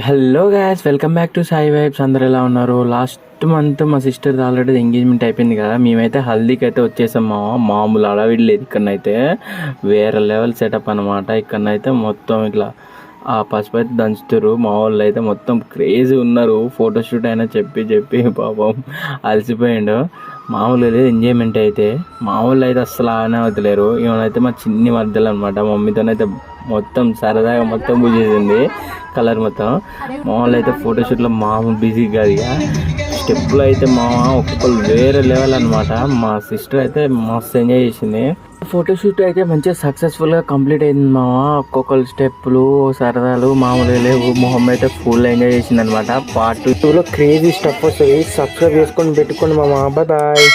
Hello guys, welcome back to Sai vibes. అందరు ఎలా ఉన్నారు? లాస్ట్ మంత్ మా సిస్టర్ ఆల్రెడీ ఎంగేజ్మెంట్ అయిపోయింది కదా. మేమైతే హల్దీకి అయితే వచ్చేసాం. మామూలు అడవిడి లేదు. ఇక్కడనైతే వేరే లెవెల్ సెటప్ అనమాట. ఇక్కడనైతే మొత్తం ఇట్లా ఆ పసుపు అయితే దంచుతారు. మా వాళ్ళు అయితే మొత్తం క్రేజీ ఉన్నారు. ఫోటోషూట్ అయినా చెప్పి చెప్పి పాపం అలసిపోయిండు. మామూలు లేదు ఎంజాయ్మెంట్ అయితే. మామూలు అయితే అస్సలు ఆనే వదిలేరు. ఏమైతే మా చిన్ని మధ్యలో అనమాట. మమ్మీతోనైతే మొత్తం సరదాగా మొత్తం పూజేసింది కలర్ మొత్తం. మామూలు అయితే ఫోటోషూట్లో మామూలు బిజీ కాదు. ఇక స్టెప్లో అయితే ఒక్కొక్కరు వేరే లెవెల్ అనమాట. మా సిస్టర్ అయితే మస్తు ఎంజాయ్ చేసింది. ఫోటోషూట్ అయితే మంచిగా సక్సెస్ఫుల్గా కంప్లీట్ అయింది. ఒక్కొక్కరు స్టెప్పులు సరదాలు మామూలుగా లేవు. మొహం అయితే ఫుల్ ఎంజాయ్ చేసింది అనమాట. పార్ట్ 2లో క్రేజీ స్టెప్ వస్తుంది. సబ్స్క్రైబ్ చేసుకొని పెట్టుకోండి మామ. Bye bye.